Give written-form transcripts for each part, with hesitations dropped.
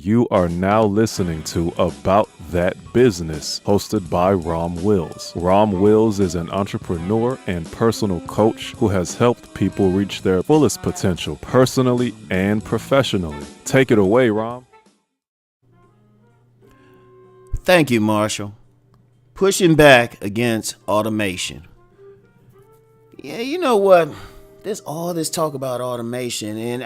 You are now listening to About That Business, hosted by Rom Wills. Rom Wills is an entrepreneur and personal coach who has helped people reach their fullest potential personally and professionally. Take it away, Rom. Thank you, Marshall. Pushing back against automation. Yeah, you know what? There's all this talk about automation, and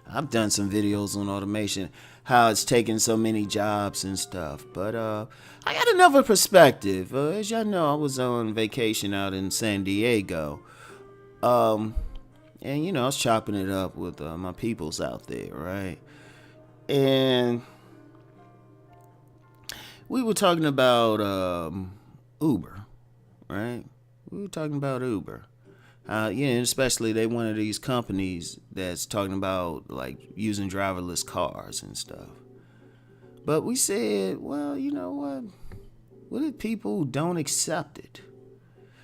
I've done some videos on automation, how it's taken so many jobs and stuff. But I got another perspective. As y'all know, I was on vacation out in San Diego, and I was chopping it up with my peoples out there, right? And we were talking about Uber, right? We were talking about Uber. Especially they one of these companies that's talking about like using driverless cars and stuff. But we said, well, you know what? What if people don't accept it?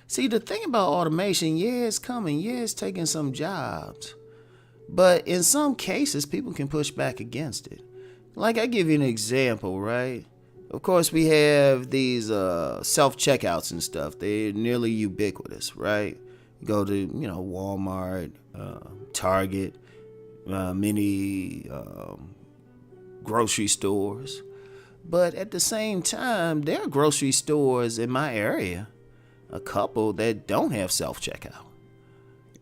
See, the thing about automation, yeah, it's coming. Yeah, it's taking some jobs. But in some cases, people can push back against it. Like, I give you an example, right? Of course, we have these self-checkouts and stuff. They're nearly ubiquitous, right? Go to, Walmart, Target, many grocery stores. But at the same time, there are grocery stores in my area, a couple that don't have self-checkout.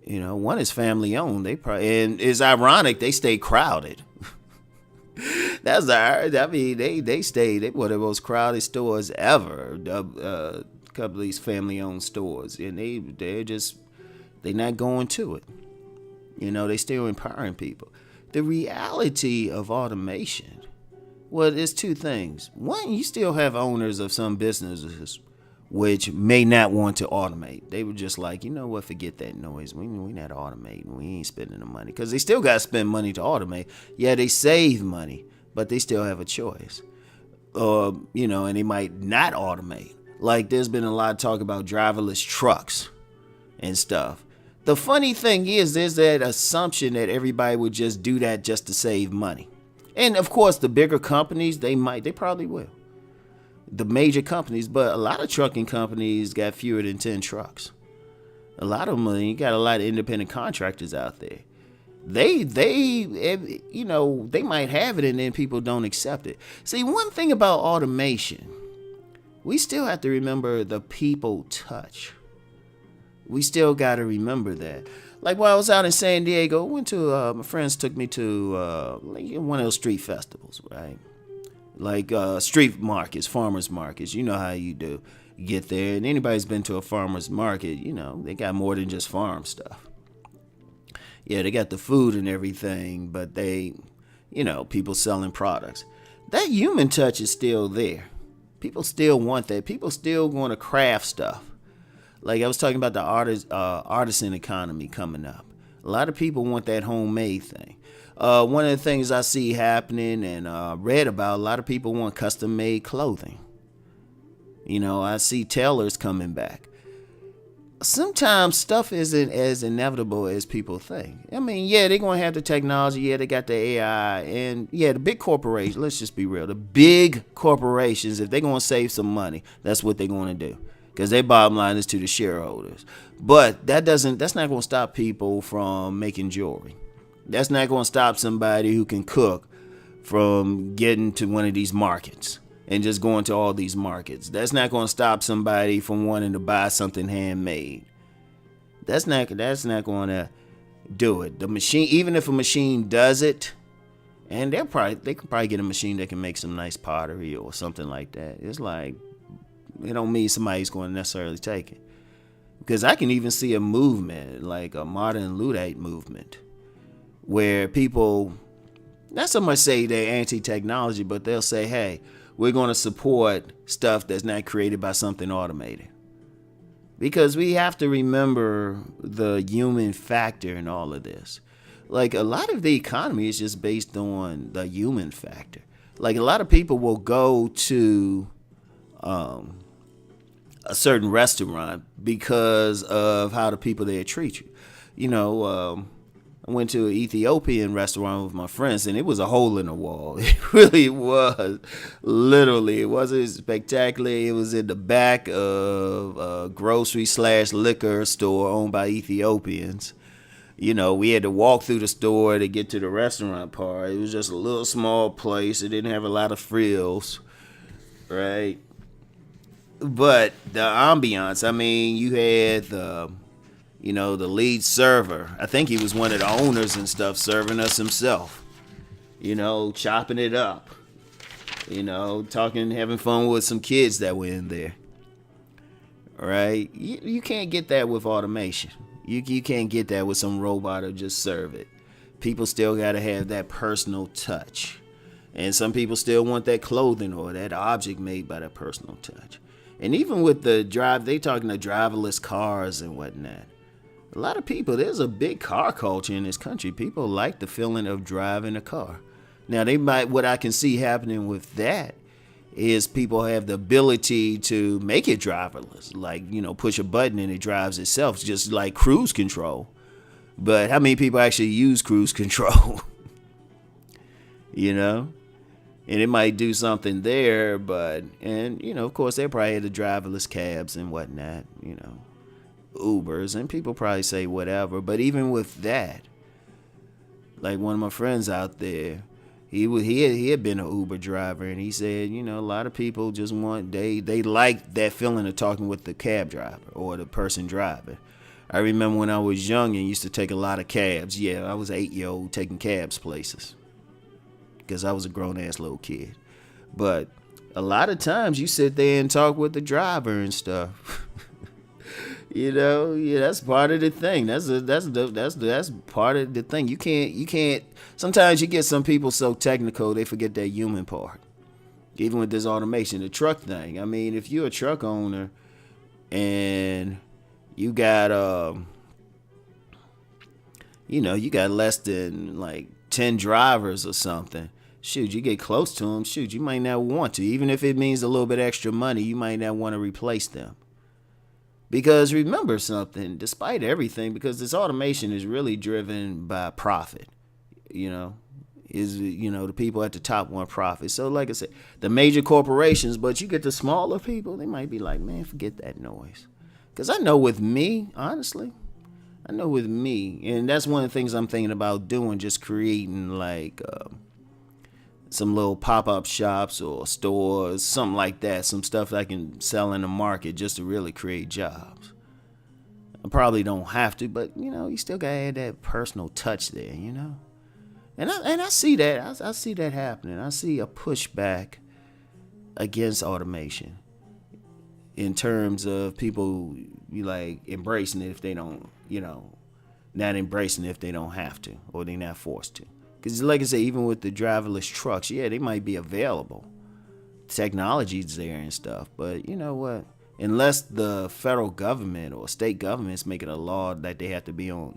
One is family owned. And it's ironic, they stay crowded. They one of the most crowded stores ever. A couple of these family owned stores, and they're not going to it. They still empowering people. The reality of automation, well, there's two things. One, you still have owners of some businesses which may not want to automate. They were just like, you know what, forget that noise. We not automating. We ain't spending the money. Because they still got to spend money to automate. Yeah, they save money, but they still have a choice. And they might not automate. Like, there's been a lot of talk about driverless trucks and stuff. The funny thing is, there's that assumption that everybody would just do that just to save money. And of course, the bigger companies, they probably will. The major companies, but a lot of trucking companies got fewer than 10 trucks. A lot of them, you got a lot of independent contractors out there. They might have it and then people don't accept it. See, one thing about automation, we still have to remember the people touch. We still got to remember that. Like while I was out in San Diego, went to my friends took me to one of those street festivals, right? Like street markets, farmers markets. You know how you do. You get there, and anybody's been to a farmers market, they got more than just farm stuff. Yeah, they got the food and everything, but people selling products. That human touch is still there. People still want that. People still want to craft stuff. Like I was talking about the artisan economy coming up. A lot of people want that homemade thing. One of the things I see happening and read about, a lot of people want custom-made clothing. I see tailors coming back. Sometimes stuff isn't as inevitable as people think. I mean, yeah, they're going to have the technology. Yeah, they got the AI. And, yeah, the big corporations, let's just be real. The big corporations, if they're going to save some money, that's what they're going to do. Because their bottom line is to the shareholders. But that's not going to stop people from making jewelry. That's not going to stop somebody who can cook from getting to one of these markets and just going to all these markets. That's not going to stop somebody from wanting to buy something handmade. That's not going to do it. The machine, even if a machine does it, and they could probably get a machine that can make some nice pottery or something like that. It's like, it don't mean somebody's going to necessarily take it. Because I can even see a movement, like a modern Luddite movement, where people not so much say they're anti-technology, but they'll say, hey, we're going to support stuff that's not created by something automated. Because we have to remember the human factor in all of this. Like, a lot of the economy is just based on the human factor. Like, a lot of people will go to a certain restaurant because of how the people there treat you. I went to an Ethiopian restaurant with my friends, and it was a hole in the wall. It really was. Literally, it wasn't spectacular. It was in the back of a grocery/liquor store owned by Ethiopians. We had to walk through the store to get to the restaurant part. It was just a little small place. It didn't have a lot of frills, right? But the ambiance, you had the lead server. I think he was one of the owners and stuff, serving us himself. Chopping it up. Talking, having fun with some kids that were in there. Right? You can't get that with automation. You can't get that with some robot or just serve it. People still got to have that personal touch. And some people still want that clothing or that object made by that personal touch. And even with they talking to driverless cars and whatnot. A lot of people, there's a big car culture in this country. People like the feeling of driving a car. Now, what I can see happening with that is people have the ability to make it driverless. Like, push a button and it drives itself, just like cruise control. But how many people actually use cruise control? And it might do something there, of course, they probably had the driverless cabs and whatnot, Ubers, and people probably say whatever. But even with that, like one of my friends out there, he had been an Uber driver, and he said, a lot of people just they like that feeling of talking with the cab driver or the person driving. I remember when I was young and used to take a lot of cabs. Yeah, I was an 8-year-old taking cabs places because I was a grown-ass little kid. But a lot of times you sit there and talk with the driver and stuff. That's part of the thing. That's part of the thing. You can't. Sometimes you get some people so technical they forget that human part. Even with this automation, the truck thing. If you're a truck owner and you got you got less than like 10 drivers or something. Shoot, you get close to them. Shoot, you might not want to. Even if it means a little bit extra money, you might not want to replace them. Because remember something, despite everything, because this automation is really driven by profit, the people at the top want profit. So like I said, the major corporations, but you get the smaller people, they might be like, man, forget that noise. Because I know with me, honestly, and that's one of the things I'm thinking about doing, just creating like some little pop-up shops or stores, something like that, some stuff I can sell in the market just to really create jobs. I probably don't have to, but you still gotta add that personal touch there, And I see that. I see that happening. I see a pushback against automation in terms of people like embracing it if they don't, not embracing it if they don't have to or they're not forced to. Because like I say, even with the driverless trucks, yeah, they might be available. Technology's there and stuff. But you know what? Unless the federal government or state government's making a law that they have to be on,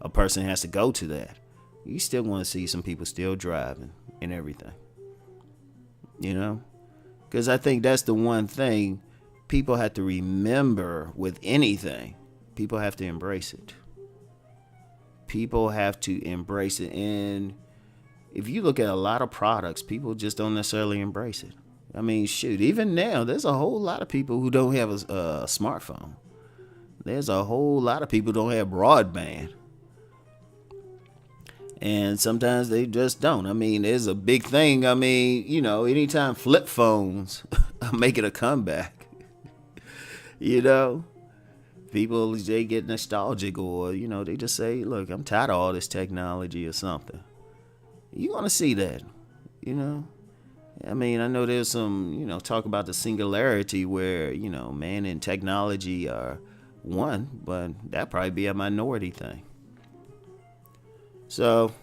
a person has to go to that. You still want to see some people still driving and everything. Because I think that's the one thing people have to remember with anything. People have to embrace it. People have to embrace it. And if you look at a lot of products, people just don't necessarily embrace it. Shoot, even now, there's a whole lot of people who don't have a smartphone. There's a whole lot of people who don't have broadband. And sometimes they just don't. There's a big thing. Anytime flip phones are making a comeback, people, they get nostalgic or, they just say, look, I'm tired of all this technology or something. You're going to see that, I know there's some, talk about the singularity where, man and technology are one, but that'd probably be a minority thing. So,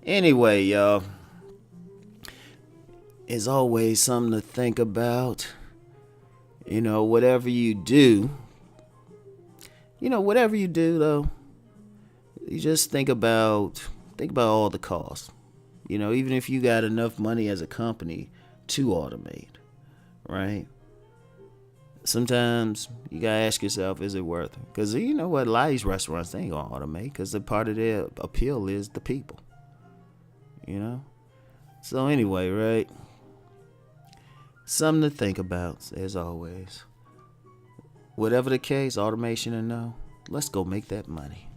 anyway, y'all, it's always something to think about. Whatever you do, though, you just think about all the costs. Even if you got enough money as a company to automate, right? sometimes you gotta ask yourself, is it worth it? Because you know what, a lot of these restaurants, they ain't gonna automate, because the part of their appeal is the people, you know. So anyway, right, something to think about as always. Whatever the case, automation or no, let's go make that money.